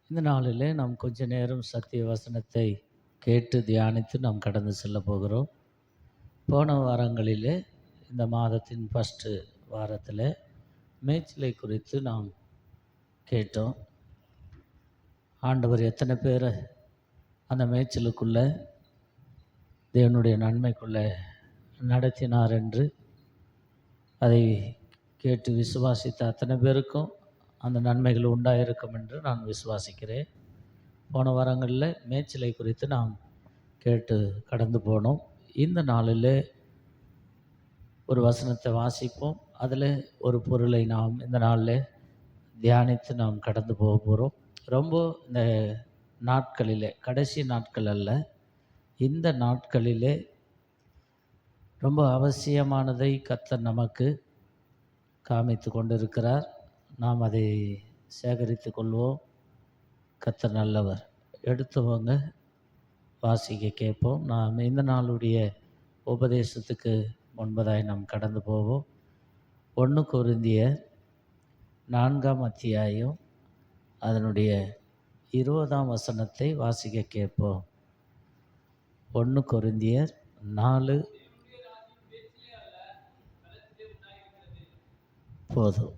இந்த நாளிலே நாம் கொஞ்ச நேரம் சத்திய வசனத்தை கேட்டு தியானித்து நாம் கடந்து செல்ல போகிறோம். போன வாரங்களிலே இந்த மாதத்தின் ஃபஸ்ட்டு வாரத்தில் மேய்ச்சலை குறித்து நாம் கேட்டோம். ஆண்டவர் எத்தனை பேரை அந்த மேய்ச்சலுக்குள்ளே தேவனுடைய நன்மைக்குள்ளே நடத்தினார் என்று அதை கேட்டு விசுவாசித்த அத்தனை பேருக்கும் அந்த நன்மைகள் உண்டாயிருக்கும் என்று நான் விசுவாசிக்கிறேன். போன வாரங்களில் மேய்ச்சலை குறித்து நாம் கேட்டு கடந்து போனோம். இந்த நாளில் ஒரு வசனத்தை வாசிப்போம், அதில் ஒரு பொருளை நாம் இந்த நாளில் தியானித்து நாம் கடந்து போக போகிறோம். ரொம்ப இந்த நாட்களிலே, கடைசி நாட்கள் அல்ல, இந்த நாட்களிலே ரொம்ப அவசியமானதை கர்த்தர் நமக்கு காமித்து கொண்டிருக்கிறார். நாம் அதை சேகரித்து கொள்வோம். கர்த்தர் நல்லவர். எடுத்தவங்க வாசிக்க கேட்போம். நாம் இந்த நாளுடைய உபதேசத்துக்கு முன்பதாய் நாம் கடந்து போவோம். 1 கொரிந்தியர் 4ஆம் அத்தியாயம் அதனுடைய 20ஆம் வசனத்தை வாசிக்க கேட்போம். 1 கொரிந்தியர் 4. போதும்,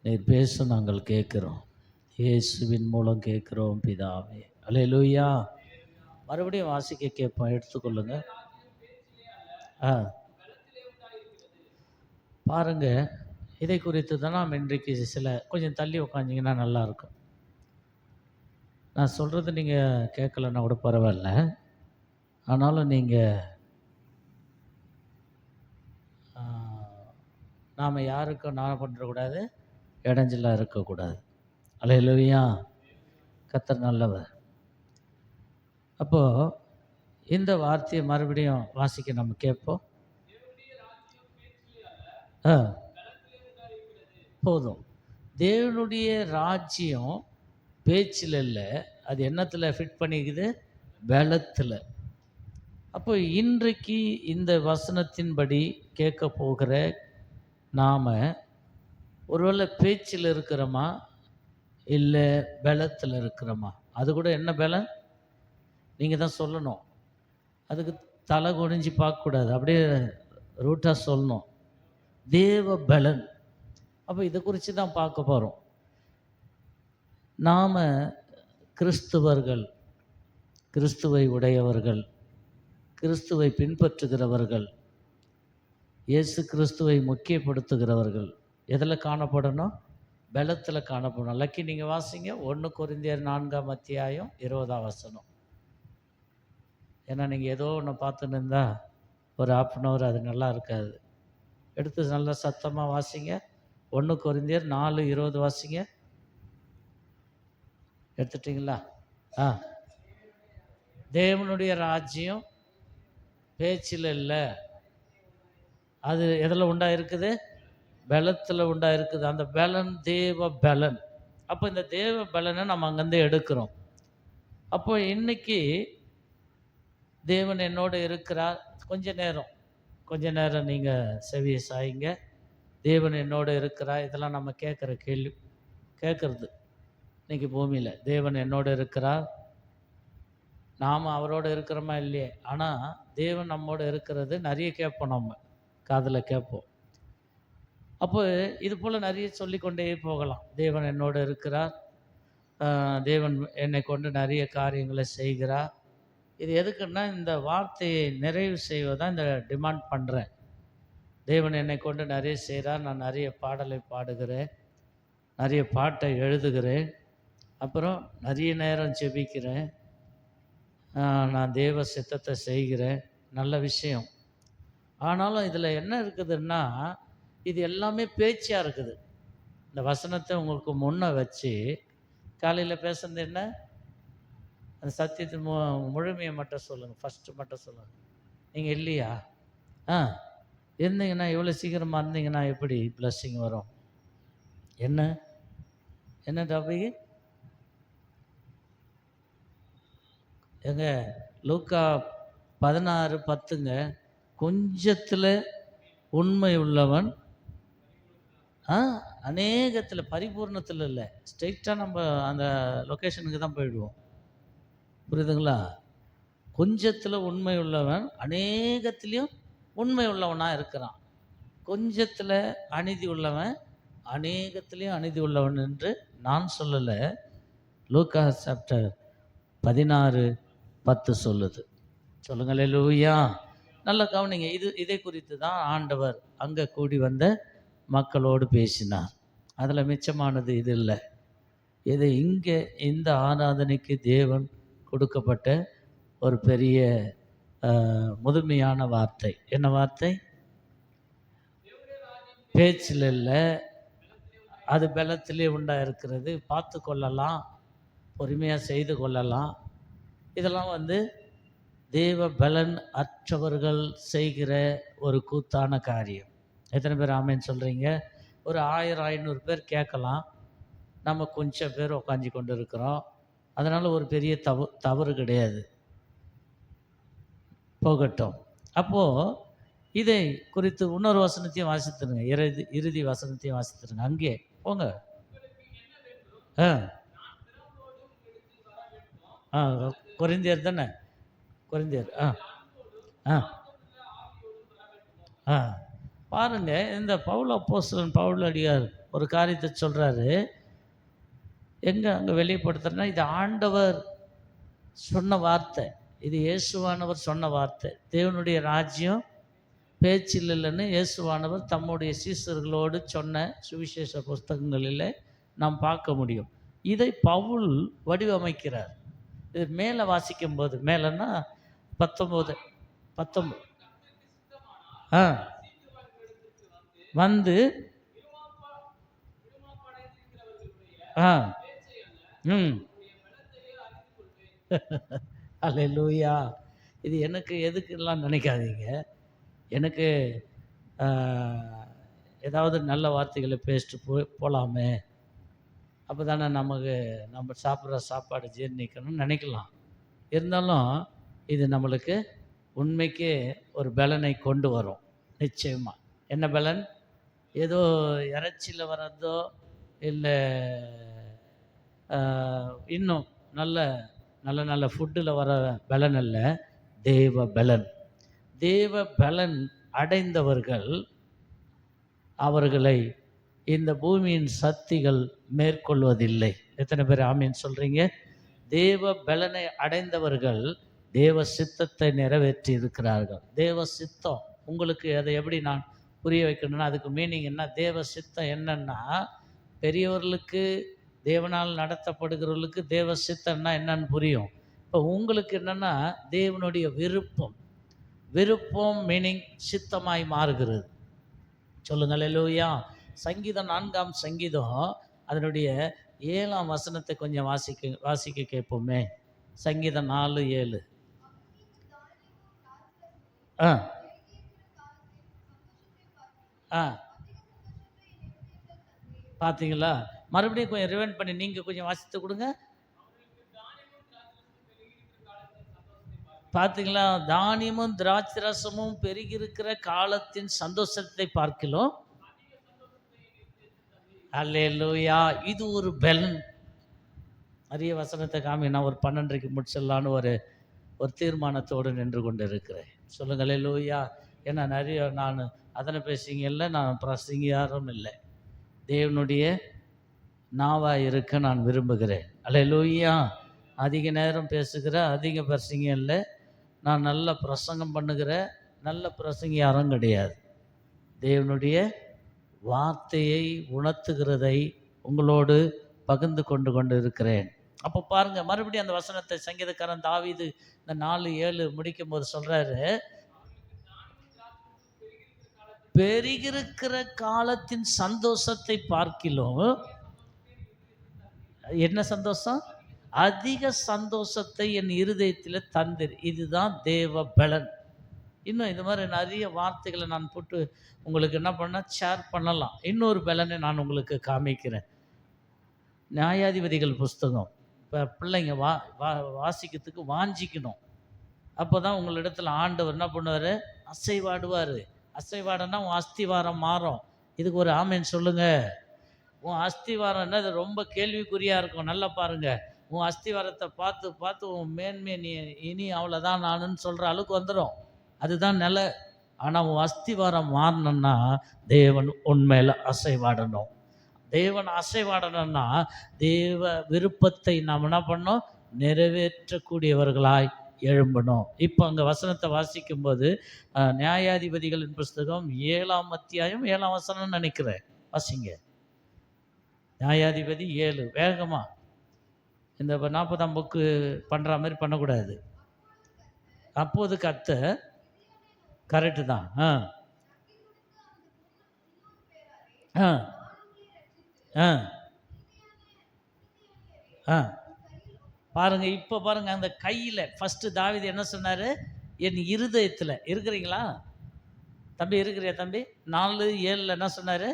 நீர் பேச நாங்கள் கேட்குறோம். இயேசுவின் மூலம் கேட்குறோம் பிதாவே. அல்லேலூயா. மறுபடியும் வாசிக்க கேட்போம், எடுத்துக்கொள்ளுங்க. பாருங்க, இதை குறித்து தான் நாம் இன்றைக்கு கொஞ்சம் தள்ளி உட்காந்திங்கன்னா நல்லாயிருக்கும். நான் சொல்கிறது நீங்கள் கேட்கலன்னா கூட பரவாயில்ல, ஆனாலும் நீங்கள் நாம் யாருக்கும் நான் பண்ணுறக்கூடாது, இடைஞ்சலாக இருக்கக்கூடாது. அல்லேலூயா. கர்த்தர் நல்லவர். அப்போது இந்த வார்த்தையை மறுபடியும் வாசிக்க நம்ம கேட்போம். போதும். தேவனுடைய ராஜ்யம் பேச்சில் இல்லை, அது என்னத்தில் ஃபிட் பண்ணிக்குது? பலத்தில். அப்போ இன்றைக்கு இந்த வசனத்தின்படி கேட்க போகிற நாம் ஒருவேளை பேச்சில் இருக்கிறோமா இல்லை பலத்தில் இருக்கிறோமா? அது கூட என்ன பலம் நீங்கள் தான் சொல்லணும். அதுக்கு தலை குனிஞ்சு பார்க்கக்கூடாது, அப்படியே ரூட்டாக சொல்லணும். தேவ பலன். அப்போ இதை குறித்து தான் பார்க்க போகிறோம். நாம் கிறிஸ்துவர்கள், கிறிஸ்துவை உடையவர்கள், கிறிஸ்துவை பின்பற்றுகிறவர்கள், இயேசு கிறிஸ்துவை முக்கியப்படுத்துகிறவர்கள் எதில் காணப்படணும்? பலத்தில் காணப்படணும். லக்கி நீங்கள் வாசிங்க 1 கொரிந்தியர் 4ஆம் அத்தியாயம் 20ஆம் வசனம். ஏன்னா நீங்கள் ஏதோ ஒன்று பார்த்துன்னு இருந்தால் ஒரு 1/2 அது நல்லா இருக்காது. எடுத்து நல்லா சத்தமாக வாசிங்க. 1 கொரிந்தியர் 4:20 வாசிங்க. எடுத்துட்டிங்களா? தேவனுடைய ராஜ்யம் பேச்சில் இல்லை, அது எதில் உண்டாயிருக்குது? பலத்தில் உண்டாயிருக்குது. அந்த பலன் தேவ பலன். அப்போ இந்த தேவ பலனை நம்ம அங்கேருந்து எடுக்கிறோம். அப்போ இன்னைக்கு தேவன் என்னோடு இருக்கிறார். கொஞ்ச நேரம் நீங்கள் செவியை சாய்ங்க. தேவன் என்னோடு இருக்கிறார். இதெல்லாம் நம்ம கேட்குற கேள்வி, கேட்குறது இன்னைக்கு பூமியில். தேவன் என்னோடு இருக்கிறார், நாம் அவரோடு இருக்கிறோமா இல்லையே? ஆனால் தேவன் நம்மோடு இருக்கிறது நிறைய கேட்போம், நம்ம காதில் கேட்போம். அப்போ இது போல் நிறைய சொல்லிக்கொண்டே போகலாம். தேவன் என்னோடு இருக்கிறார், தேவன் என்னை கொண்டு நிறைய காரியங்களை செய்கிறார். இது எதுக்குன்னா, இந்த வார்த்தையை நிறைவு செய்வதான் இந்த டிமாண்ட் பண்ணுறேன். தேவன் என்னை கொண்டு நிறைய செய்கிறார், நான் நிறைய பாடலை பாடுகிறேன், நிறைய பாட்டை எழுதுகிறேன், அப்புறம் நிறைய நேரம் ஜெபிக்கிறேன், நான் தேவ சித்தத்தை செய்கிறேன். நல்ல விஷயம். ஆனாலும் இதில் என்ன இருக்குதுன்னா, இது எல்லாமே பேச்சியாக இருக்குது. இந்த வசனத்தை உங்களுக்கு முன்னே வச்சு காலையில் பேசுனது என்ன? அந்த சத்தியத்தின் முழுமையை மட்டும் சொல்லுங்கள். ஃபஸ்ட்டு மட்டும் சொல்லுங்கள். நீங்கள் இல்லையா? இருந்தீங்கன்னா, எவ்வளோ சீக்கிரமாக இருந்தீங்கன்னா எப்படி பிளஸ்ஸிங் வரும்? என்ன டாபிக்? எங்க லூக்கா 16:10. கொஞ்சத்தில் உண்மை உள்ளவன் ஆ அநேகத்தில் பரிபூர்ணத்தில் இல்லை, ஸ்ட்ரெயிட்டாக நம்ம அந்த லொக்கேஷனுக்கு தான் போயிடுவோம். புரியுதுங்களா? கொஞ்சத்தில் உண்மை உள்ளவன் அநேகத்திலையும் உண்மை உள்ளவனாக இருக்கிறான். கொஞ்சத்தில் அநீதி உள்ளவன் அநேகத்திலையும் அநீதி உள்ளவன் என்று நான் சொல்லலை. லூக்கா சாப்டர் 16:10 சொல்லுது. சொல்லுங்கள் அல்லேலூயா. நல்லா கவனிங்க. இதை குறித்து தான் ஆண்டவர் அங்கே கூடி வந்த மக்களோடு பேசினார். அதில் மிச்சமானது இது இல்லை. இது இங்கே இந்த ஆராதனைக்கு தேவன் கொடுக்கப்பட்ட ஒரு பெரிய முதுமையான வார்த்தை. என்ன வார்த்தை? பேச்சில் இல்லை, அது பலத்திலே உண்டாயிருக்கிறது. பார்த்து கொள்ளலாம், பொறுமையாக செய்து கொள்ளலாம். இதெல்லாம் தேவ பலன் அற்றவர்கள் செய்கிற ஒரு கூத்தான காரியம். எத்தனை பேர் ஆமேன்னு சொல்கிறீங்க? ஒரு 1000-500 பேர் கேட்கலாம், நம்ம கொஞ்சம் பேர் உட்காந்து கொண்டு இருக்கிறோம். அதனால் ஒரு பெரிய தவறு கிடையாது, போகட்டும். அப்போது இதை குறித்து இன்னொரு வசனத்தையும் வாசித்துருங்க, இறுதி வசனத்தையும் வாசித்துருங்க. அங்கே போங்க. கொரிந்தியர் தானே? கொரிந்தியர். பாருங்க, இந்த பவுல் அப்போஸ்தலன் பவுல் அடியார் ஒரு காரியத்தை சொல்கிறாரு. எங்கே அங்கே வெளிப்படுத்துறேன்னா, இது ஆண்டவர் சொன்ன வார்த்தை, இது இயேசுவானவர் சொன்ன வார்த்தை. தேவனுடைய ராஜ்யம் பேச்சில் இல்லைன்னு இயேசுவானவர் தம்முடைய சீசர்களோடு சொன்ன சுவிசேஷ புஸ்தகங்களில் நாம் பார்க்க முடியும். இதை பவுல் வடிவமைக்கிறார். இது மேலே வாசிக்கும்போது, மேலேன்னா 19 வந்து அல்லேலூயா. இது எனக்கு எதுக்குலாம் நினைக்காதீங்க. எனக்கு ஏதாவது நல்ல வார்த்தைகளை பேசிட்டு போகலாமே, அப்போ தானே நம்ம சாப்பிட்ற சாப்பாடு ஜீர்ணிக்கணும்னு நினைக்கலாம். இருந்தாலும் இது நம்மளுக்கு உண்மைக்கே ஒரு பலனை கொண்டு வரும் நிச்சயமாக. என்ன பலன்? ஏதோ இறைச்சியில் வர்றதோ இல்லை இன்னும் நல்ல நல்ல நல்ல ஃபுட்டில் வர பலன் அல்ல, தேவ பலன். தேவ பலன் அடைந்தவர்கள் அவர்களை இந்த பூமியின் சக்திகள் மேற்கொள்வதில்லை. எத்தனை பேர் ஆமீன் சொல்கிறீங்க? தேவ பலனை அடைந்தவர்கள் தேவ சித்தத்தை நிறைவேற்றி இருக்கிறார்கள். தேவ சித்தம் உங்களுக்கு அதை எப்படி நான் புரிய வைக்கணும்னா, அதுக்கு மீனிங் என்ன? தேவ சித்தம் என்னன்னா, பெரியவர்களுக்கு தேவனால் நடத்தப்படுகிறவர்களுக்கு தேவ சித்தம்னா என்னன்னு புரியும். இப்போ உங்களுக்கு என்னென்னா, தேவனுடைய விருப்பம் மீனிங் சித்தமாய் மாறுகிறது. சொல்லுங்கள் அல்லேலூயா. சங்கீதம் 4ஆம் சங்கீதம் அதனுடைய 7ஆம் வசனத்தை கொஞ்சம் வாசிக்க கேட்போமே. சங்கீதம் 4:7. பார்த்தீங்களா? மறுபடியும் கொஞ்சம் ரிவைண்ட் பண்ணி நீங்கள் கொஞ்சம் வாசித்து கொடுங்க. பார்த்தீங்களா? தானியமும் திராட்சை ரசமும் பெருகியிருக்கிற காலத்தின் சந்தோஷத்தை பார்க்கலாம். அல்லேலூயா. இது ஒரு பலன். நிறைய வசனத்தை காமி, நான் ஒரு 12:30 முடிச்சிடலான்னு ஒரு தீர்மானத்தோடு நின்று கொண்டு இருக்கிறேன். சொல்லுங்கள் அல்லேலூயா. ஏன்னா நிறைய நான் அதனை பேசிங்க இல்லை, நான் பிரசங்கியாரும் இல்லை, தேவனுடைய நாவாக இருக்க நான் விரும்புகிறேன். அல்லேலூயா. அதிக நேரம் பேசுகிற அதிக பிரசங்கம் இல்லை, நான் நல்ல பிரசங்கம் பண்ணுகிற நல்ல பிரசங்கியாரும் கிடையாது. தேவனுடைய வார்த்தையை உணர்த்துகிறதை உங்களோடு பகிர்ந்து கொண்டு இருக்கிறேன். அப்போ பாருங்கள், மறுபடியும் அந்த வசனத்தை சங்கீதக்காரன் தாவீது இந்த 4:7 முடிக்கும் போது சொல்கிறாரு, பெருகிருக்கிற காலத்தின் சந்தோஷத்தை பார்க்கிலும். என்ன சந்தோஷம்? அதிக சந்தோஷத்தை என் இருதயத்தில் தந்தீர். இதுதான் தேவ பலன். இன்னும் இது மாதிரி நிறைய வார்த்தைகளை நான் போட்டு உங்களுக்கு என்ன பண்ணால் ஷேர் பண்ணலாம். இன்னொரு பலனை நான் உங்களுக்கு காமிக்கிறேன். நியாயாதிபதிகள் புஸ்தகம். இப்போ பிள்ளைங்க வாசிக்கிறதுக்கு வாஞ்சிக்கணும். அப்போ தான் உங்களிடத்தில் ஆண்டவர் என்ன பண்ணுவார்? அசைவாடுவார். அசைவாடனா உன் அஸ்திவாரம் மாறும். இதுக்கு ஒரு ஆமேன் சொல்லுங்க. உன் அஸ்திவாரம் என்னது ரொம்ப கேள்விக்குறியாக இருக்கும். நல்லா பாருங்க. உன் அஸ்திவாரத்தை பார்த்து பார்த்து உன் மேன்மையை நீ இனி அவ்வளோதான் நானுன்னு சொல்கிற அளவுக்கு வந்துடும். அதுதான் நிலை. ஆனால் உன் அஸ்திவாரம் மாறணும்னா தேவன் உண்மையில் அசைவாடணும். தேவன் அசைவாடணும்னா தேவ விருப்பத்தை நாம் என்ன பண்ணோம்? நிறைவேற்றக்கூடியவர்களாய் எழும்பணும். இப்போ அங்கே வசனத்தை வாசிக்கும்போது நியாயாதிபதிகளின் புஸ்தகம் 7ஆம் அத்தியாயம் 7ஆம் வசனம்னு நினைக்கிறேன். வாசிங்க. நியாயாதிபதி 7. வேகமாக இந்த 40ஆம் புக்கு பண்ணுற மாதிரி பண்ணக்கூடாது. அப்போது கர்த்தர் கரெக்டு தான். பாருங்க. இப்போ பாருங்க, அந்த கையில் ஃபஸ்ட்டு தாவீது என்ன சொன்னார்? என் இருதயத்தில் இருக்கிறீங்களா தம்பி? இருக்கிறியா தம்பி? 4:7 என்ன சொன்னார்?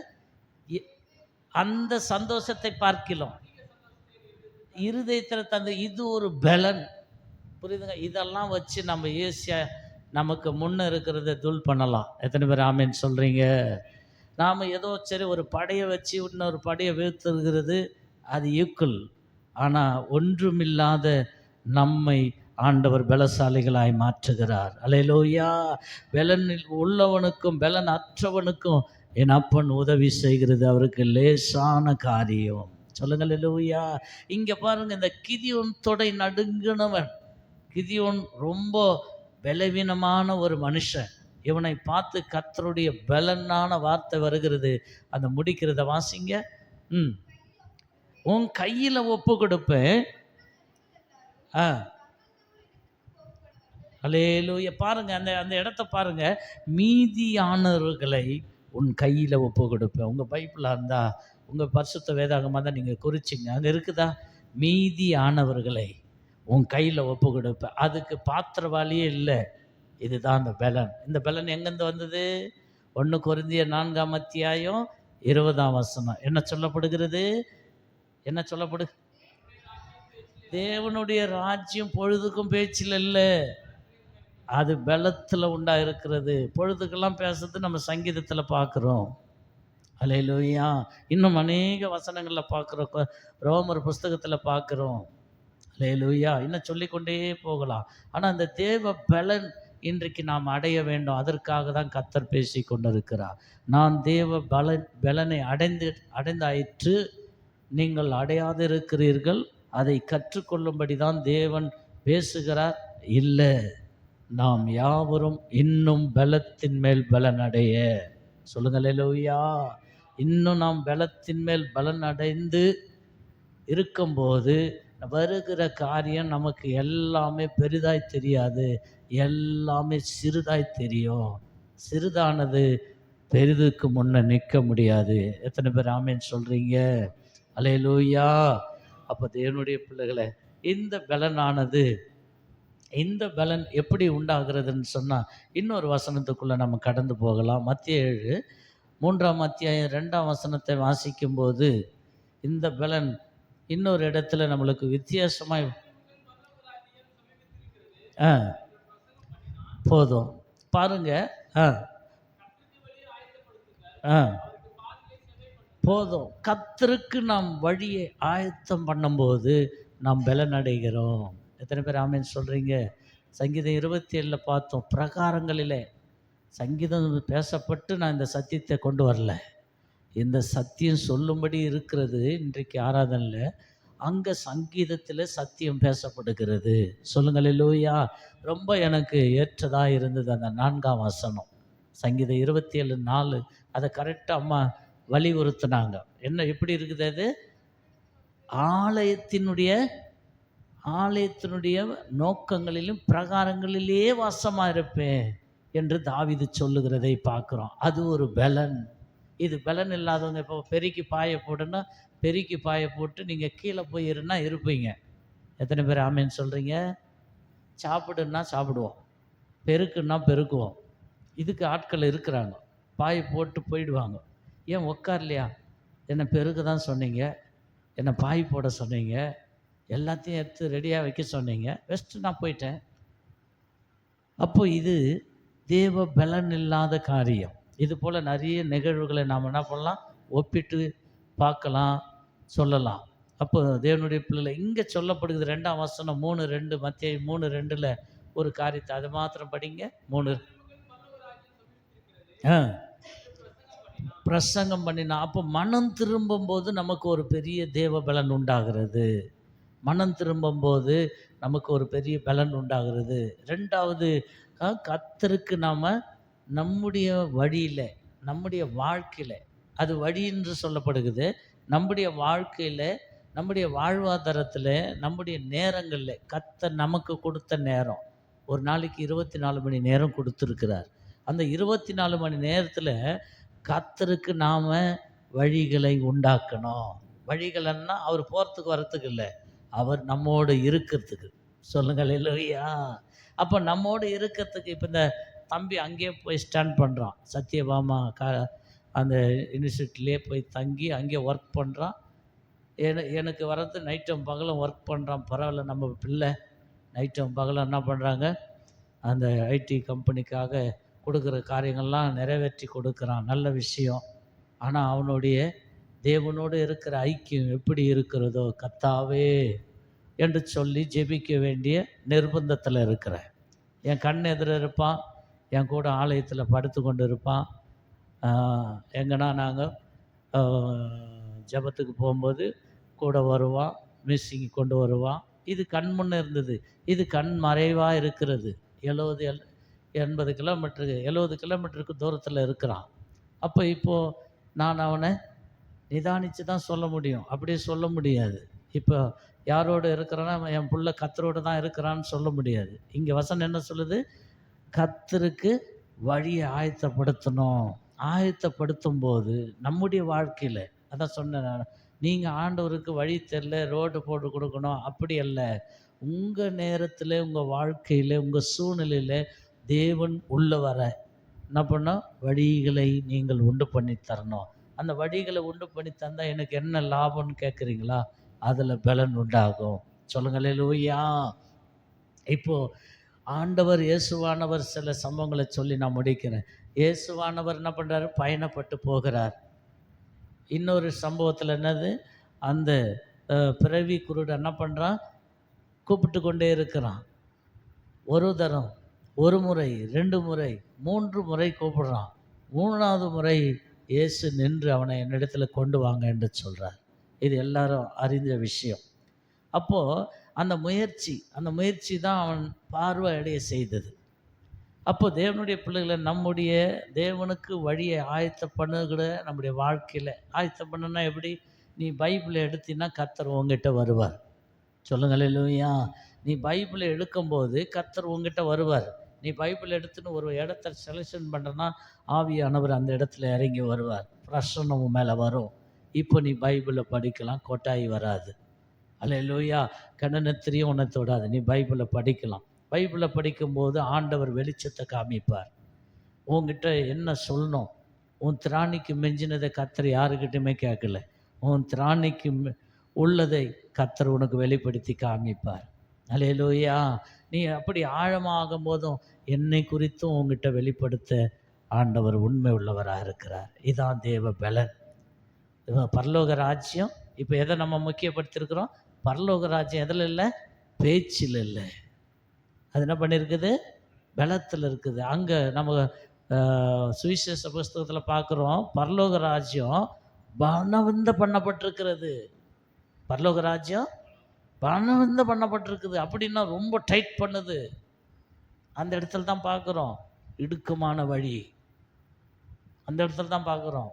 அந்த சந்தோஷத்தை பார்க்கலாம் இருதயத்தில் தந்து. இது ஒரு பலன், புரியுதுங்க? இதெல்லாம் வச்சு நம்ம ஈஸியாக நமக்கு முன்னே இருக்கிறத தூள் பண்ணலாம். எத்தனை பேர் ஆமேன்னு சொல்கிறீங்க? நாம் ஏதோ சரி ஒரு படையை வச்சு இன்னொரு படையை வீழ்த்துகிறது, அது ஈக்குவல். ஆனால் ஒன்றுமில்லாத நம்மை ஆண்டவர் பலசாலிகளாய் மாற்றுகிறார். அல்லேலூயா. பலனில் உள்ளவனுக்கும் பலன் அற்றவனுக்கும் என் அப்பன் உதவி செய்கிறது அவருக்கு லேசான காரியம். சொல்லுங்கள் அல்லேலூயா. இங்கே பாருங்க, இந்த கிதியோன் தொடை நடுங்கினவன். கிதியோன் ரொம்ப பலவீனமான ஒரு மனுஷன். இவனை பார்த்து கர்த்தருடைய பலனான வார்த்தை வருகிறது. அந்த முடிக்கிறத வாசிங்க. உன் கையில் ஒப்பு கொடுப்பேன். அல்லேலூயா. பாருங்க, அந்த இடத்த பாருங்க. மீதியானவர்களை உன் கையில் ஒப்பு கொடுப்பேன். உங்கள் பைபிளாக இருந்தால், உங்கள் பரிசுத்த வேதாகமாக தான் நீங்கள் குறிச்சிங்க. அங்கே இருக்குதா? மீதியானவர்களை உன் கையில் ஒப்பு கொடுப்பேன். அதுக்கு பாத்திரவாளியே இல்லை. இதுதான் அந்த பலன். இந்த பலன் எங்கேருந்து வந்தது? 1 கொரிந்தியர் 4ஆம் அத்தியாயம் 20ஆம் வசனம் என்ன சொல்லப்படுகிறது? என்ன சொல்லப்படு? தேவனுடைய ராஜ்யம் பொழுதுக்கும் பேச்சில் இல்லை, அது பலத்தில் உண்டா இருக்கிறது. பொழுதுக்கெல்லாம் பேசுறது நம்ம சங்கீதத்தில் பார்க்குறோம். அல்லேலூயா. இன்னும் அநேக வசனங்களில் பார்க்குறோம். ரோமர் புஸ்தகத்தில் பார்க்குறோம். அல்லேலூயா. இன்னும் சொல்லிக்கொண்டே போகலாம். ஆனால் அந்த தேவ பலன் இன்றைக்கு நாம் அடைய வேண்டும். அதற்காக தான் கர்த்தர் பேசி கொண்டிருக்கிறார். நான் தேவ பலனை அடைந்தாயிற்று, நீங்கள் அடையாதிருக்கிறீர்கள், அதை கற்றுக்கொள்ளும்படி தான் தேவன் பேசுகிறார். இல்லை, நாம் யாவரும் இன்னும் பலத்தின் மேல் பலன் அடைய. சொல்லுங்கள் அல்லேலூயா. இன்னும் நாம் பலத்தின் மேல் பலன் அடைந்து இருக்கும்போது வருகிற காரியம் நமக்கு எல்லாமே பெரிதாய் தெரியாது, எல்லாமே சிறிதாய் தெரியும். சிறிதானது பெரிதுக்கு முன்னே நிற்க முடியாது. எத்தனை பேர் ஆமேன்னு சொல்கிறீங்க? அல்லேலூயா. அப்போ தேவனுடைய பிள்ளைகளை, இந்த பலனானது, இந்த பலன் எப்படி உண்டாகிறதுன்னு சொன்னால் இன்னொரு வசனத்துக்குள்ளே நம்ம கடந்து போகலாம். மத்தேயு 3ஆம் அத்தியாயம் 2ஆம் வசனத்தை வாசிக்கும்போது இந்த பலன் இன்னொரு இடத்துல நம்மளுக்கு வித்தியாசமாய் போதும் பாருங்க. போதும். கர்த்தருக்கு நாம் வழியை ஆயத்தம் பண்ணும்போது நாம் பலன் அடைகிறோம். எத்தனை பேர் ஆமேன்னு சொல்கிறீங்க? சங்கீதம் 27 பார்த்தோம். பிரகாரங்களிலே சங்கீதம் பேசப்பட்டு நான் இந்த சத்தியத்தை கொண்டு வரல, இந்த சத்தியம் சொல்லும்படி இருக்கிறது. இன்றைக்கு ஆராதனையில் அங்கே சங்கீதத்தில் சத்தியம் பேசப்படுகிறது. சொல்லுங்கள் அல்லேலூயா. ரொம்ப எனக்கு ஏற்றதாக இருந்தது அந்த 4ஆம் வசனம், சங்கீதம் 27:4. அதை கரெக்டாக அம்மா வலியுறுத்தினாங்க. என்ன எப்படி இருக்குது அது? ஆலயத்தினுடைய நோக்கங்களிலும் பிரகாரங்களிலே வாசமாக இருப்பேன் என்று தாவீது சொல்லுகிறதை பார்க்குறோம். அது ஒரு பலன். இது பலன் இல்லாதவங்க இப்போ பெருக்கி பாய போடுன்னா பெருக்கி பாய போட்டு நீங்கள் கீழே போய் இருப்பீங்க. எத்தனை பேர் ஆமேன்னு சொல்கிறீங்க? சாப்பிடுன்னா சாப்பிடுவோம், பெருக்குன்னா பெருக்குவோம். இதுக்கு ஆட்கள் இருக்கிறாங்க. பாய் போட்டு போயிடுவாங்க. ஏன் உட்கார்லையா? என்னை பெருக்க தான் சொன்னீங்க, என்னை பாய் போட சொன்னீங்க, எல்லாத்தையும் எடுத்து ரெடியாக வைக்க சொன்னீங்க, வெஸ்ட்டு நான் போயிட்டேன். அப்போ இது தேவ பலன் இல்லாத காரியம். இது போல் நிறைய நிகழ்வுகளை நாம் என்ன பண்ணலாம், ஒப்பிட்டு பார்க்கலாம், சொல்லலாம். அப்போ தேவனுடைய பிள்ளை இங்கே சொல்லப்படுகிறது 2ஆம் வசனம் 3:2, மத்தேயு 3:2 ஒரு காரியத்தை அது மாத்திரம் படிங்க. 3 பிரசங்கம் பண்ணினா அப்போ மனம் திரும்பும்போது நமக்கு ஒரு பெரிய தேவ பலன் உண்டாகிறது. மனம் திரும்பும்போது நமக்கு ஒரு பெரிய பலன் உண்டாகிறது. 2வது கர்த்தருக்கு நாம் நம்முடைய வழியில், நம்முடைய வாழ்க்கையில், அது வழி என்று சொல்லப்படுகிறது. நம்முடைய வாழ்க்கையில், நம்முடைய வாழ்வாதாரத்தில், நம்முடைய நேரங்களில் கர்த்தர் நமக்கு கொடுத்த நேரம், ஒரு நாளைக்கு 24 மணி நேரம் கொடுத்துருக்கிறார். அந்த 24 மணி நேரத்தில் கர்த்தருக்கு நாம் வழிகளை உண்டாக்கணும். வழிகள்னா அவர் போகிறதுக்கு வரத்துக்கு இல்லை, அவர் நம்மோடு இருக்கிறதுக்கு. சொல்லுங்கள் அல்லேலூயா. அப்போ நம்மோடு இருக்கிறதுக்கு இப்போ இந்த தம்பி அங்கேயே போய் ஸ்டாண்ட் பண்ணுறான், சத்யபாமா அந்த யூனிவர்சிட்டிலே போய் தங்கி அங்கேயே ஒர்க் பண்ணுறான். எனக்கு வர்றது நைட்டும் பகலும் ஒர்க் பண்ணுறான். பரவாயில்ல, நம்ம பிள்ளை நைட்டும் பகலும் என்ன பண்ணுறாங்க, அந்த ஐடி கம்பெனிக்காக கொடுக்குற காரியங்கள்லாம் நிறைவேற்றி கொடுக்குறான். நல்ல விஷயம். ஆனால் அவனுடைய தேவனோடு இருக்கிற ஐக்கியம் எப்படி இருக்கிறதோ, கர்த்தாவே என்று சொல்லி ஜெபிக்க வேண்டிய நிர்பந்தத்தில் இருக்கிறேன். என் கண் எதிர இருப்பான், என் கூட ஆலயத்தில் படுத்து கொண்டு இருப்பான். எங்கன்னா நாங்கள் ஜபத்துக்கு போகும்போது கூட வருவான், மிஸ்ஸிங் கொண்டு வருவான். இது கண் முன்னே இருந்தது. இது கண் மறைவாக இருக்கிறது. 70 கிலோமீட்டருக்கு 70 கிலோமீட்டருக்கு தூரத்தில் இருக்கிறான். அப்போ இப்போது நான் அவனை நிதானித்து தான் சொல்ல முடியும், அப்படியே சொல்ல முடியாது. இப்போ யாரோடு இருக்கிறான்னா, என் புள்ள கர்த்தரோடு தான் இருக்கிறான்னு சொல்ல முடியாது. இங்கே வசனம் என்ன சொல்லுது, கர்த்தருக்கு வழியை ஆயத்தப்படுத்தணும். ஆயத்தப்படுத்தும் போது நம்முடைய வாழ்க்கையில், அதான் சொன்னேன் நான், நீங்கள் ஆண்டவருக்கு வழி தெரியல ரோடு போட்டு கொடுக்கணும் அப்படி அல்ல. உங்கள் நேரத்தில், உங்கள் வாழ்க்கையில், உங்கள் சூழ்நிலையில் தேவன் உள்ள வர என்ன பண்ணோம், வழிகளை நீங்கள் உண்டு பண்ணி தரணும். அந்த வழிகளை உண்டு பண்ணி தந்தால் எனக்கு என்ன லாபம்னு கேட்குறீங்களா? அதில் பலன் உண்டாகும். சொல்லுங்கள் அல்லேலூயா. இப்போது ஆண்டவர் இயேசுவானவர் சில சம்பவங்களை சொல்லி நான் முடிக்கிறேன். இயேசுவானவர் என்ன பண்ணுறாரு, பயணப்பட்டு போகிறார். இன்னொரு சம்பவத்தில் என்னது, அந்த பிறவி குருட என்ன பண்ணுறான், கூப்பிட்டு கொண்டே இருக்கிறான். ஒரு தரம், ஒரு முறை, 2 முறை, 3 முறை கூப்பிடுறான். 3வது முறை இயேசு நின்று அவனை என்னிடத்தில் கொண்டு வாங்க என்று சொல்கிறார். இது எல்லாரும் அறிந்த விஷயம். அப்போது அந்த முயற்சி தான் அவன் பார்வை அடைய செய்தது. அப்போ தேவனுடைய பிள்ளைகளை நம்முடைய தேவனுக்கு வழியை ஆயத்தம் பண்ணுகிற நம்முடைய வாழ்க்கையில் ஆயத்தம் பண்ணுன்னா எப்படி, நீ பைபிளை எடுத்தின்னா கர்த்தர் உங்ககிட்ட வருவார். சொல்லுங்கள் அல்லேலூயா. நீ பைபிளை எடுக்கும்போது கர்த்தர் உங்ககிட்ட வருவார். நீ பைபிள் எடுத்துன்னு ஒரு இடத்த செலெக்ஷன் பண்ணுறன்னா ஆவியானவர் அந்த இடத்துல இறங்கி வருவார், பிரசன்னம் மேலே வரும். இப்போ நீ பைபிளை படிக்கலாம், கொட்டாயி வராது. அல்லேலூயா. கண்ணனத்திரியும் உன்னை தொடாது, நீ பைபிளை படிக்கலாம். பைபிளை படிக்கும்போது ஆண்டவர் வெளிச்சத்தை காமிப்பார். உன்கிட்ட என்ன சொல்லணும், உன் திராணிக்கு மிஞ்சினதை கர்த்தர் யாருக்கிட்டையுமே கேட்கல. உன் திராணிக்கு உள்ளதை கர்த்தர் உனக்கு வெளிப்படுத்தி காமிப்பார். அல்லேலூயா. நீ அப்படி ஆழமாகும் போதும் என்னை குறித்தும் உங்ககிட்ட வெளிப்படுத்த ஆண்டவர் உண்மை உள்ளவராக இருக்கிறார். இதான் தேவ பலன். பரலோக ராஜ்யம் இப்போ எதை நம்ம முக்கியப்படுத்தியிருக்கிறோம், பரலோக ராஜ்யம் எதில் இல்லை, பேச்சில் இல்லை. அது என்ன பண்ணியிருக்குது, பலத்தில் இருக்குது. அங்கே நம்ம சுவிசேஷ புஸ்தகத்தில் பார்க்குறோம், பரலோக ராஜ்யம் பணவந்த பண்ணப்பட்டிருக்கிறது. பரலோக ராஜ்யம் பணவந்த பண்ணப்பட்டிருக்குது. அப்படின்னா ரொம்ப டைட் பண்ணுது. அந்த இடத்துல தான் பார்க்குறோம் இடுக்கமான வழி. அந்த இடத்துல தான் பார்க்குறோம்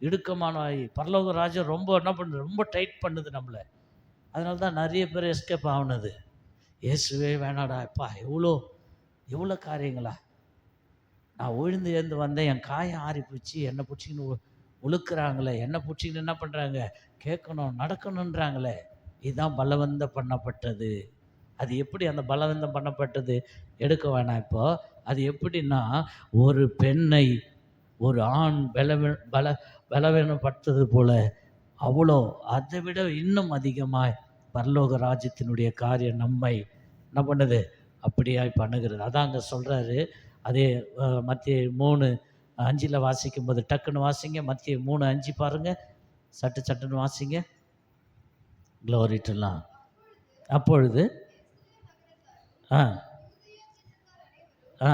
இடுக்கமான வழி. பரலோக ராஜ்யம் ரொம்ப என்ன பண்ணுது, ரொம்ப டைட் பண்ணுது நம்மளை. அதனால தான் நிறைய பேர் எஸ்கேப் ஆகுனது. இயேசுவே வேணாடா எப்பா, எவ்வளோ காரியங்களா, நான் உழுந்து எழுந்து வந்தேன், என் காயம் ஆறி போச்சு, என்னை பிடிச்சிக்கின்னு உழுக்கிறாங்களே, என்னை பிடிச்சிக்கின்னு என்ன பண்ணுறாங்க, கேட்கணும் நடக்கணுன்றாங்களே. இதுதான் பலவந்த பண்ணப்பட்டது. அது எப்படி அந்த பலவந்தம் பண்ணப்பட்டது, எடுக்க வேணாம் இப்போ. அது எப்படின்னா, ஒரு பெண்ணை ஒரு ஆண் பலவீனப்படுத்தது போல அவ்வளோ அதை விட இன்னும் அதிகமாய் பரலோக ராஜ்யத்தினுடைய காரியம் நம்மை என்ன பண்ணுது, அப்படியாய் பண்ணுகிறது. அதான் அங்கே சொல்கிறாரு. அதே மத்தேயு 5 வாசிக்கும்போது டக்குன்னு வாசிங்க. மத்திய 3:5 பாருங்கள், சட்டுன்னு வாசிங்க. க்ளோரிட்டுலாம். அப்பொழுது ஆ ஆ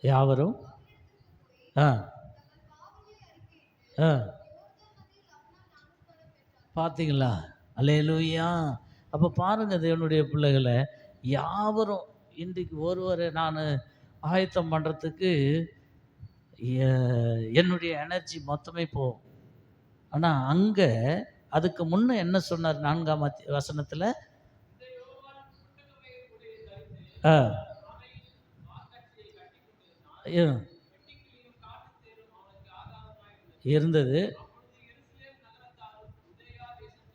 யாவரும் ஆ ஆ பார்த்தீங்களா? அல்லேலூயா! அப்போ பாருங்க தேவனுடைய பிள்ளைகள, யாவரும் இன்றைக்கு ஒருவரை நான் ஆயத்தம் பண்ணுறதுக்கு என்னுடைய எனர்ஜி மொத்தமே போகும். ஆனா அங்க அதுக்கு முன்ன என்ன சொன்னார் 4ஆம் வசனத்துல? ஆ இ- இருந்தது.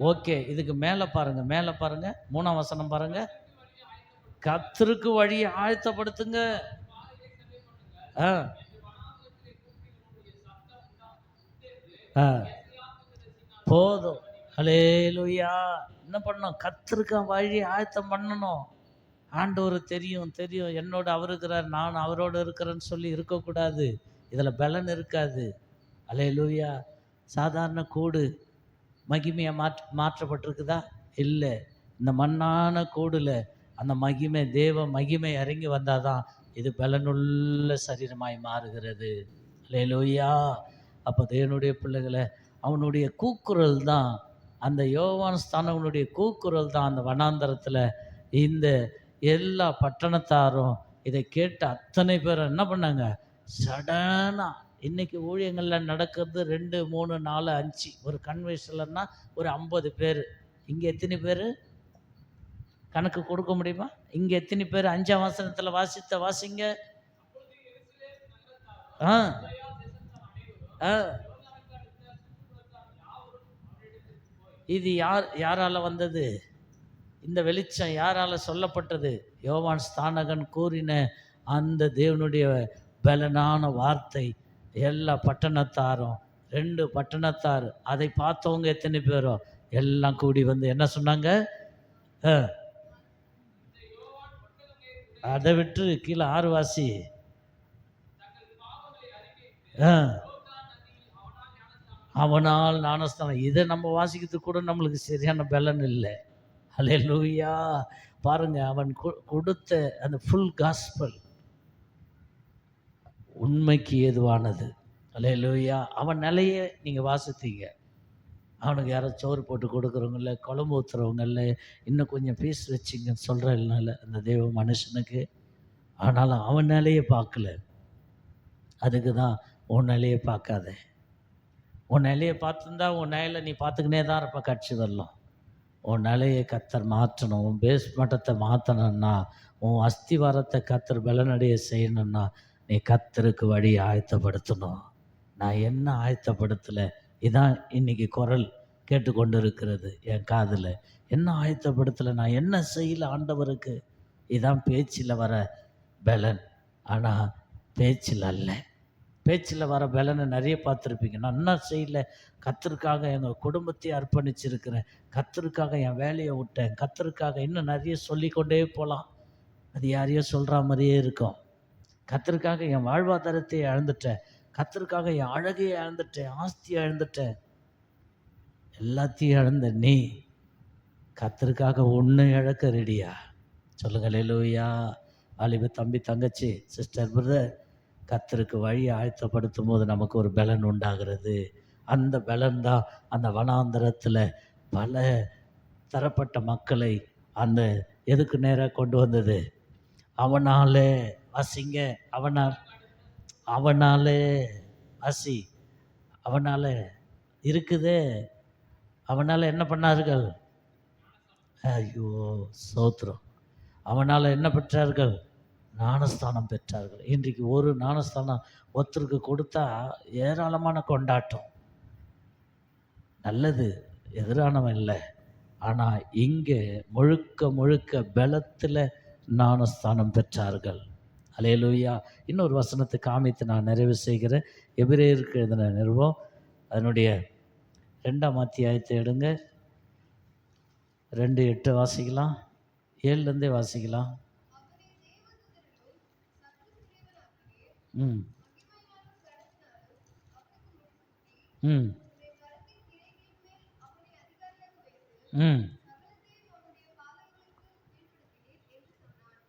ஓகே. இதுக்கு மேல பாருங்க. 3ஆம் வசனம் பாருங்க. கர்த்தருக்கு வழியை ஆயத்தப்படுத்துங்க. ஆ ஆ போதும். ஹல்லேலூயா! என்ன பண்ணணும்? கர்த்தருக்கு வழி ஆயத்தம் பண்ணணும். ஆண்டவர் தெரியும் என்னோட அவர் இருக்கிறார், நான் அவரோடு இருக்கிறேன்னு சொல்லி இருக்கக்கூடாது. இதுல பலன் இருக்காது. அல்லேலூயா! சாதாரண கூடு மகிமையா மாற்றப்பட்டிருக்குதா? இல்ல. இந்த மண்ணான கூடுல அந்த மகிமை, தேவ மகிமை இறங்கி வந்தாதான் இது பலனுள்ள சரீரமாய் மாறுகிறது. அல்லேலூயா! அப்போ தேவனுடைய பிள்ளைகள, அவனுடைய கூக்குரல் தான், அந்த யோவான் ஸ்நானகனுடைய கூக்குரல் தான் அந்த வனாந்தரத்துல இந்த எல்லா பட்டணத்தாரும் இதை கேட்ட அத்தனை பேரும் என்ன பண்ணாங்க? சடனா இன்னைக்கு ஊழியங்கள்ல நடக்கிறது 2, 3, 4, 5 ஒரு கன்வென்ஷன்லன்னா ஒரு 50 பேர். இங்க எத்தனை பேர் கணக்கு கொடுக்க முடியுமா? இங்க எத்தனை பேர் 5ஆம் வசனத்துல வாசிங்க. ஆ ஆ இது யாரால வந்தது? இந்த வெளிச்சம் யாரால சொல்லப்பட்டது? யோவான் ஸ்நானகன் கூறின அந்த தேவனுடைய பலனான வார்த்தை எல்லா பட்டணத்தாரும், 2 பட்டணத்தார் அதை பார்த்தவங்க எத்தனை பேரோ எல்லாம் கூடி வந்து என்ன சொன்னாங்க? அ அதை விட்டு கீழே 6 வாசி. ஆ அவனால் ஞானஸ்தானம். இதை நம்ம வாசிக்கிறதுக்கு கூட நம்மளுக்கு சரியான பலன் இல்லை. ஹல்லேலூயா! பாருங்க, அவன் கொடுத்த அந்த ஃபுல் காஸ்பல் உண்மைக்கு ஏதுவானது. அல்லேலூயா! அவன் நிலையை நீங்க வாசித்தீங்க. அவனுக்கு யாரோ சோறு போட்டு கொடுக்குறவங்க இல்லை, குழம்பு ஊற்றுறவங்க இல்லை, இன்னும் கொஞ்சம் பீஸ் வச்சிங்கன்னு சொல்கிறதுனால அந்த தெய்வ மனுஷனுக்கு. ஆனாலும் அவன் நிலையை பார்க்கல. அதுக்கு தான் உன் நிலையை பார்க்காத. உன் நிலையை பார்த்துருந்தா உன் நிலையில நீ பார்த்துக்கினே தான் இருப்ப கட்சி வரலாம். உன் நிலையை கத்தர் மாற்றணும். உன் பேஸ் மட்டத்தை மாற்றணும்னா, உன் அஸ்திவாரத்தை கத்தர் பலனடைய செய்யணும்னா, நீ கத்தருக்கு வழியை ஆயத்தப்படுத்தணும். நான் என்ன ஆயத்தப்படுத்தலை? இதான் இன்னைக்கு குரல் கேட்டுக்கொண்டு இருக்கிறது என் காதில். என்ன ஆயத்தப்படுத்தலை? நான் என்ன செய்யலை ஆண்டவருக்கு? இதான் பேச்சில் வர பலன். ஆனால் பேச்சில் அல்ல. பேச்சில் வர பலனை நிறைய பார்த்துருப்பீங்க. நான் என்ன செய்யலை, கத்தருக்காக எங்கள் குடும்பத்தையே அர்ப்பணிச்சிருக்கிறேன், கத்தருக்காக என் வேலையை விட்டேன், கத்தருக்காக இன்னும் நிறைய சொல்லிக்கொண்டே போகலாம். அது யாரையோ சொல்கிற மாதிரியே இருக்கும். கத்தருக்காக என் வாழ்வாதாரத்தை இழந்துட்டேன், கத்தருக்காக என் அழகையை இழந்துட்டேன், ஆஸ்தியை இழந்துட்டேன். எல்லாத்தையும் இழந்த நீ கத்தருக்காக ஒன்று இழக்க ரெடியா? சொல்லுங்கள் அல்லேலூயா! வாலிப தம்பி, தங்கச்சி, சிஸ்டர், பிரதர், கத்தருக்கு வழியை ஆயத்தப்படுத்தும் போது நமக்கு ஒரு பலன் உண்டாகிறது. அந்த பலன் தான் அந்த வனாந்தரத்தில் பல தரப்பட்ட மக்களை அந்த எதுக்கு நேராக கொண்டு வந்தது? அவனாலே வாசிங்க. அவனாலே வாசி. அவனால இருக்குதே. அவனால் என்ன பண்ணார்கள்? ஐயோ சோத்திரம்! அவனால் என்ன பெற்றார்கள்? ஞானஸ்தானம் பெற்றார்கள். இன்றைக்கு ஒரு ஞானஸ்தானம் ஒருத்தருக்கு கொடுத்தா ஏராளமான கொண்டாட்டம். நல்லது, எதிரானவன் இல்லை. ஆனால் இங்கே முழுக்க பலத்தில் ஞானஸ்தானம் பெற்றார்கள். அல்லேலூயா! இன்னொரு வசனத்தை காமித்து நான் நிறைவு செய்கிறேன். எபிரேயருக்கு எழுதின நிருபம் அதனுடைய 2ஆம் அத்தியாயத்தை எடுங்க. 2:8 வாசிக்கலாம். 7லேருந்தே வாசிக்கலாம். ம் ம் ம்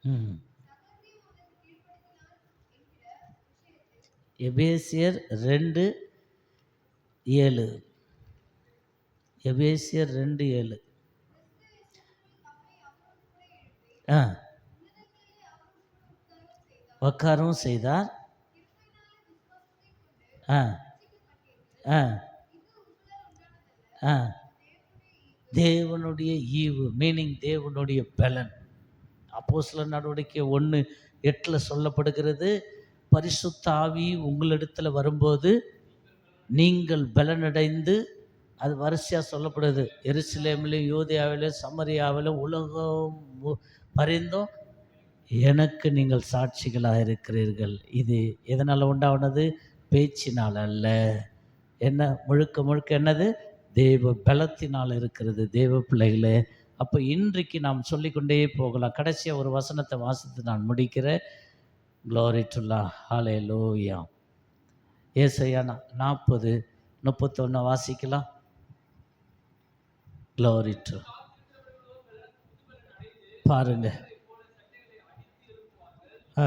ம். எபேசியர் 2:7. எபேசியர் 2:7. ஆ உட்காரவும் செய்தார். ஆ ஆ ஆ தேவனுடைய ஈவு, மீனிங் தேவனுடைய பலன். அப்போஸ்தலர் நடவடிக்கை 1:8 சொல்லப்படுகிறது, பரிசுத்த ஆவி உங்களிடத்தில் வரும்போது நீங்கள் பலனடைந்து, அது வரிசையாக சொல்லப்படுது, எருசலேமிலும் யூதேயாவிலும் சமரியாவிலும் உலகம் பரிந்தும் எனக்கு நீங்கள் சாட்சிகளாக இருக்கிறீர்கள். இது எதனால் உண்டானது? பேச்சினால் அல்ல. என்ன முழுக்க முழுக்க என்னது? தேவ பலத்தினால் இருக்கிறது தேவ பிள்ளைகளே. அப்போ இன்றைக்கு நாம் சொல்லிக்கொண்டே போகலாம். கடைசியாக ஒரு வசனத்தை வாசித்து நான் முடிக்கிறேன். க்ளோரி டு லார்ட், ஹல்லேலூயா. ஏசாயா 40:31 வாசிக்கலாம். க்ளோரி டு, பாருங்க. ஆ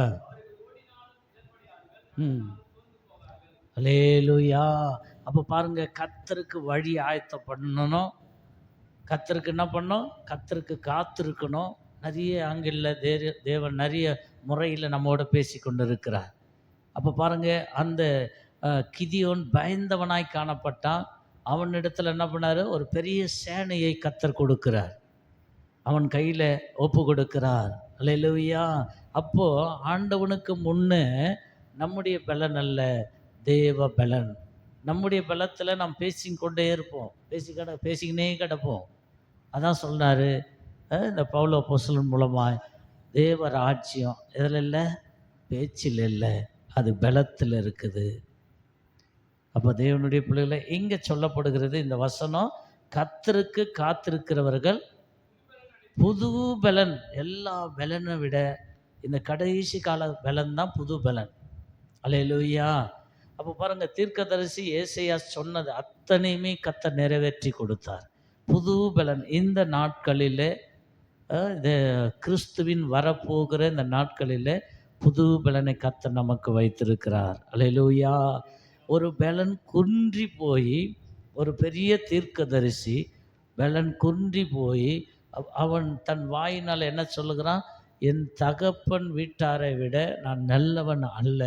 ம் ஹல்லேலூயா. அப்போ பாருங்க, கர்த்தருக்கு வழி ஆயத்தம் பண்ணணும். கர்த்தருக்கு என்ன பண்ணணும்? கர்த்தருக்கு காத்திருக்கணும். நிறைய ஆங்கிளில் தேவன் நிறைய முறையில் நம்மோட பேசி கொண்டு இருக்கிறார். அப்போ பாருங்க, அந்த கிதியோன் பயந்தவனாய் காணப்பட்டான். அவனிடத்தில் என்ன பண்ணார்? ஒரு பெரிய சேனையை கர்த்தர் கொடுக்கிறார். அவன் கையில் ஒப்பு கொடுக்கிறார். அல்லேலூயா. அப்போ ஆண்டவனுக்கு முன்னே நம்முடைய பலன் அல்ல, தேவ பலன். நம்முடைய பலத்தில் நாம் பேசிக்கொண்டே இருப்போம், பேசிக்கினே கிடப்போம். அதான் சொல்றாரு இந்த பவுல் அப்போஸ்தலன் மூலமாய், தேவ ராஜ்யம் எதில் இல்லை? பேச்சில் இல்லை, அது பலத்தில் இருக்குது. அப்போ தேவனுடைய பிள்ளைகளை இங்கே சொல்லப்படுகிறது இந்த வசனம், கர்த்தருக்கு காத்திருக்கிறவர்கள் புது பலன். எல்லா பலனை விட இந்த கடைசி கால பலன் தான் புது பலன். அல்லேலூயா. அப்போ பாருங்க, தீர்க்கதரிசி ஏசாயா சொன்னது அத்தனையுமே கர்த்தர் நிறைவேற்றி கொடுத்தார். புது பலன் இந்த நாட்களிலே, இந்த கிறிஸ்துவின் வரப்போகிற இந்த நாட்களிலே புது பலனை கர்த்தர் நமக்கு வைத்திருக்கிறார். அல்லேலூயா. ஒரு பலன் குன்றி போய், ஒரு பெரிய தீர்க்கதரிசி பலன் குன்றி போய் அவன் தன் வாயினால் என்ன சொல்லுகிறான்? என் தகப்பன் வீட்டாரை விட நான் நல்லவன் அல்ல,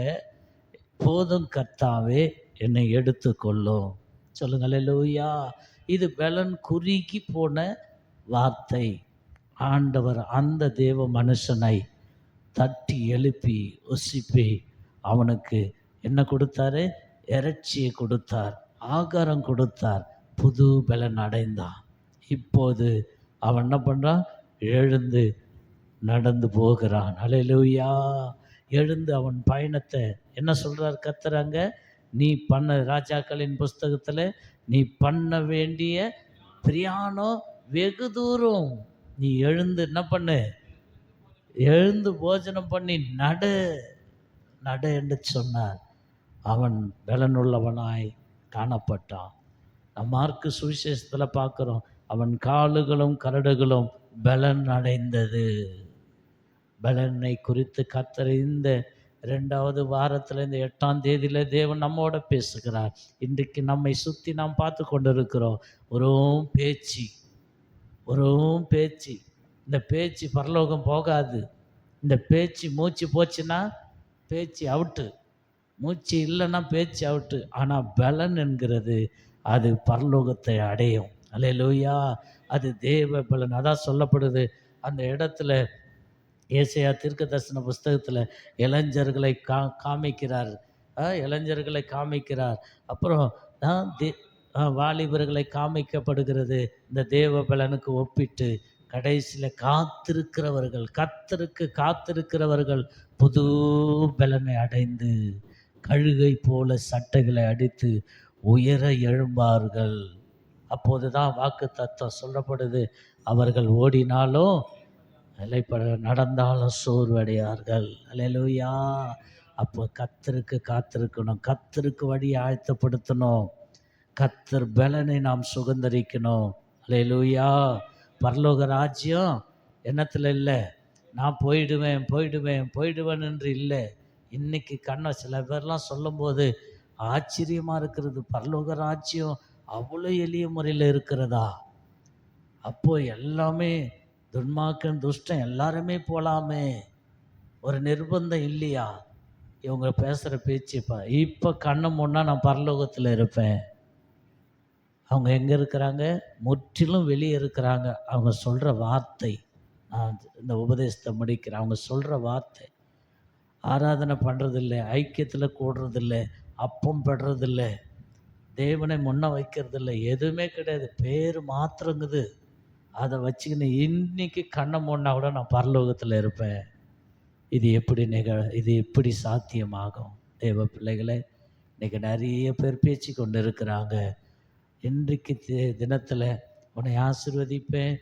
போதும் கர்த்தாவே என்னை எடுத்துக்கொள்ளும். சொல்லுங்க அல்லேலூயா. இது பலன் குறுகி போன வார்த்தை. ஆண்டவர் அந்த தேவ மனுஷனை தட்டி எழுப்பி உசிப்பி அவனுக்கு என்ன கொடுத்தாரு? இறைச்சியை கொடுத்தார், ஆகாரம் கொடுத்தார், புது பலன் அடைந்தான். இப்போது அவன் என்ன பண்ணுறான்? எழுந்து நடந்து போகிறான். அல்லேலூயா. எழுந்து அவன் பயணத்தை என்ன சொல்கிறார் கர்த்தராங்க? நீ பண்ண ராஜாக்களின் புஸ்தகத்தில் நீ பண்ண வேண்டிய பிரயாணம் வெகு தூரம். நீ எழுந்து என்ன பண்ணு? எழுந்து போஜனம் பண்ணி நட என்று சொன்னார். அவன் பலனுள்ளவனாய் காணப்பட்டான். மார்க்கு சுவிசேஷத்தில் பார்க்குறோம், அவன் காலுகளும் கரடுகளும் பலன் அடைந்தது. பலனை குறித்து கர்த்தர் இந்த 2வது வாரத்தில், இந்த 8ஆம் தேதியில் தேவன் நம்மோட பேசுகிறார். இன்றைக்கு நம்மை சுற்றி நாம் பார்த்து கொண்டு இருக்கிறோம். ஒரு பேச்சு. இந்த பேச்சு பரலோகம் போகாது. இந்த பேச்சு மூச்சு போச்சுன்னா பேச்சு அவுட்டு, மூச்சு இல்லைன்னா பேச்சு அவுட்டு. ஆனால் பலன் என்கிறது அது பரலோகத்தை அடையும். அல்லேலூயா. அது தேவ பலன். அதான் சொல்லப்படுது அந்த இடத்துல. ஏசாயா தீர்க்க தரிசன புஸ்தகத்தில் இளைஞர்களை காமிக்கிறார். இளைஞர்களை காமிக்கிறார். அப்புறம் வாலிபர்களை காமிக்கப்படுகிறது. இந்த தேவ பலனுக்கு ஒப்பிட்டு கடைசியில் காத்திருக்கிறவர்கள், கர்த்தருக்கு காத்திருக்கிறவர்கள் புது பலனை அடைந்து கழுகை போல சட்டைகளை அடித்து உயர எழும்பார்கள். அப்போது தான் வாக்கு தத்துவம் சொல்லப்படுது, அவர்கள் ஓடினாலும் நிலைப்பட, நடந்தாலும் சோர்வடையார்கள். அல்லேலூயா. அப்போ கர்த்தருக்கு காத்திருக்கணும், கர்த்தருக்கு வழியை ஆயத்தப்படுத்தணும், கர்த்தர் பலனை நாம் சுதந்தரிக்கணும். அல்லேலூயா. பரலோக ராஜ்யம் எண்ணத்தில் இல்லை, நான் போயிடுவேன் போயிடுவேன் போயிடுவேன் என்று இல்லை. இன்னைக்கு சில பேர்லாம் சொல்லும்போது ஆச்சரியமாக இருக்கிறது, பரலோக ராஜ்யம் அவ்வளோ எளிய முறையில் இருக்கிறதா? அப்போ எல்லாமே துன்மார்க்கன் துஷ்டன் எல்லாருமே போகலாமே, ஒரு நிர்பந்தம் இல்லையா? இவங்க பேசுகிற பேச்சுப்பா, இப்போ கண்ணை மூடினா நான் பரலோகத்தில் இருப்பேன். அவங்க எங்கே இருக்கிறாங்க? முற்றிலும் வெளியே இருக்கிறாங்க. அவங்க சொல்கிற வார்த்தை, நான் இந்த உபதேசத்தை முடிக்கிறேன், அவங்க சொல்கிற வார்த்தை, ஆராதனை பண்ணுறதில்லை, ஐக்கியத்தில் கூடுறதில்லை, அப்பம் படுறதில்லை, தேவனை முன்ன வைக்கிறதில்ல, எதுவுமே கிடையாது, பேர் மாத்திரங்குது. அதை வச்சுக்கின்னு இன்னைக்கு கண்ணை மூடினா கூட நான் பரலோகத்தில் இருப்பேன். இது எப்படி சாத்தியமாகும்? தேவ பிள்ளைகளை, இன்றைக்கி நிறைய பேர் பேச்சு கொண்டு இருக்கிறாங்க. இன்றைக்கு தினத்தில் உன்னை ஆசீர்வதிப்பேன்,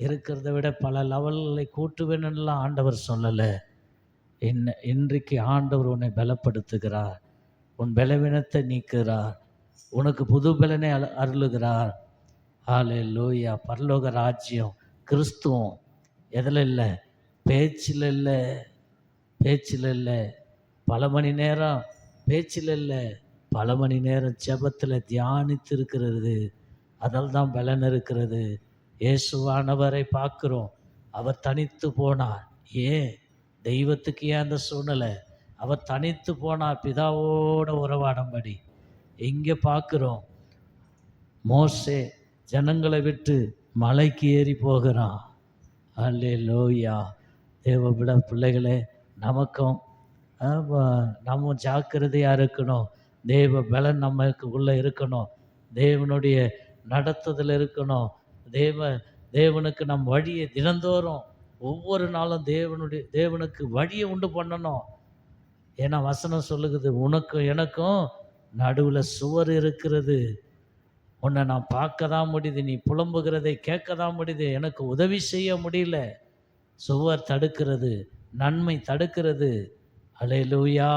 இருக்கிறத விட பல லெவல்களை கூட்டுவேன்னுலாம் ஆண்டவர் சொல்லலை. இன்றைக்கு ஆண்டவர் உன்னை பலப்படுத்துகிறார், உன் பலவீனத்தை நீக்குகிறார், உனக்கு புது பலனை அருளுகிறார். ஹல்லேலூயா. பரலோக ராஜ்யம் கிறிஸ்துவம் எதில் இல்லை? பேச்சில் இல்லை, பேச்சில் இல்லை. பல மணி நேரம் பேச்சில் இல்லை, பல மணி நேரம் ஜெபத்தில் தியானித்து இருக்கிறது, அதில் தான் பலன் இருக்கிறது. இயேசுவானவரை பார்க்குறோம், அவர் தனித்து போனார். ஏன்? தெய்வத்துக்கு ஏன் அந்த சூழ்நிலை? அவர் தனித்து போனார் பிதாவோட உறவாடும்படி. இங்கே பார்க்குறோம், மோசே ஜனங்களை விட்டு மலைக்கு ஏறி போகிறான். அல்லேலூயா. தேவ பிள்ளைகளே, நமக்கும் நம்ம ஜாக்கிரதையாக இருக்கணும். தேவ பலன் நமக்கு உள்ளே இருக்கணும், தேவனுடைய நடத்துதல் இருக்கணும். தேவனுக்கு நம் வழியை தினந்தோறும் ஒவ்வொரு நாளும் தேவனுக்கு வழியை உண்டு பண்ணணும். ஏன்னா வசனம் சொல்லுகிறது, உனக்கும் எனக்கும் நடுவில் சுவர் இருக்கிறது. உன்னை நான் பார்க்க தான் முடியுது, நீ புலம்புகிறதை கேட்க தான் முடியுது, எனக்கு உதவி செய்ய முடியல. சுவர் தடுக்கிறது, நன்மை தடுக்கிறது. அல்லேலூயா.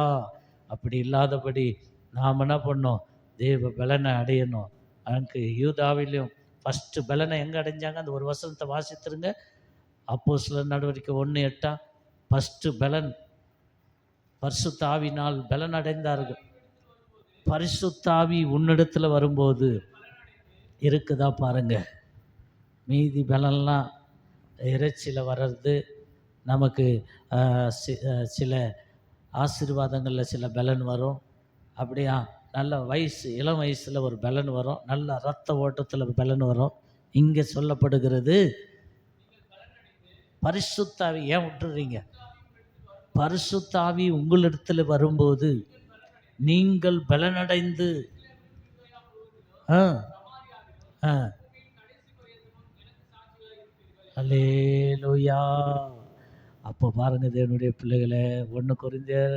அப்படி இல்லாதபடி நாம் என்ன பண்ணோம்? தேவ பலனை அடையணும். எனக்கு யூதாவிலையும் ஃபஸ்ட்டு பலனை எங்கே அடைஞ்சாங்க? அந்த ஒரு வசனத்தை வாசித்துருங்க. அப்போஸ்தலர் நடவடிக்கை 1:8. ஃபஸ்ட்டு பலன் பரிசுத்த ஆவியினால் பலன் அடைந்தார்கள். பரிசுத்த ஆவி உன்னிடத்தில் வரும்போது இருக்குதா பாருங்க. மீதி பலன்லாம் இறைச்சியில் வர்றது, நமக்கு சில ஆசீர்வாதங்களில் சில பலன் வரும். அப்படியா? நல்ல இளம் வயசில் ஒரு பலன் வரும், நல்ல இரத்த ஓட்டத்தில் பலன் வரும். இங்கே சொல்லப்படுகிறது பரிசுத்த ஆவி. ஏன் விட்டுறீங்க? பரிசுத்த ஆவி உங்களிடத்தில் வரும்போது நீங்கள் பலனடைந்து அல்லேலூயா. அப்போ பாருங்க தேவனுடைய பிள்ளைகளை, 1 கொரிந்தியர்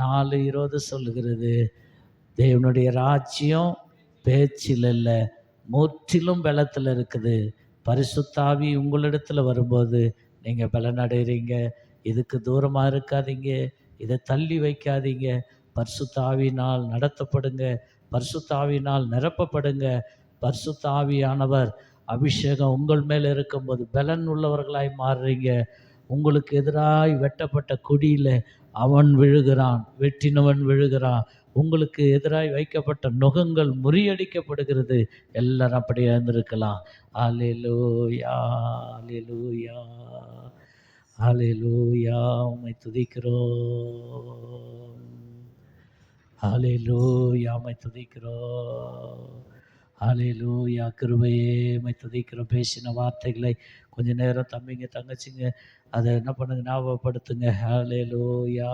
4:20 சொல்லுகிறது, தேவனுடைய ராஜ்யம் பேச்சில் இல்லை, முற்றிலும் பலத்தில் இருக்குது. பரிசுத்த ஆவி உங்களிடத்தில் வரும்போது நீங்கள் பலனடைகிறீங்க. இதுக்கு தூரமாக இருக்காதீங்க, இதை தள்ளி வைக்காதீங்க. பரிசுத்த ஆவியினால் நடத்தப்படுங்க, பரிசுத்த ஆவியினால் நிரப்பப்படுங்க. பரிசுத்த ஆவியானவர் அபிஷேகம் உங்கள் மேலே இருக்கும்போது பலன் உள்ளவர்களாய் மாறுறீங்க. உங்களுக்கு எதிராய் வெட்டப்பட்ட கொடியில் அவன் விழுகிறான், வெட்டினவன் விழுகிறான். உங்களுக்கு எதிராய் வைக்கப்பட்ட நுகங்கள் முறியடிக்கப்படுகிறது. எல்லாரும் அப்படியே இருந்திருக்கலாம். அல்லேலூயா, அல்லேலூயா, அல்லேலூயா. உம்மை துதிக்கிறோம், அல்லேலூயா, உம்மை துதிக்கிறோம், அல்லேலூயா. கிருபையே உம்மை துதிக்கிறோம். பேசின வார்த்தைகளை கொஞ்ச நேரம் தம்பிங்க தங்கச்சிங்க அதை என்ன பண்ணுங்க, ஞாபகப்படுத்துங்க. அல்லேலூயா.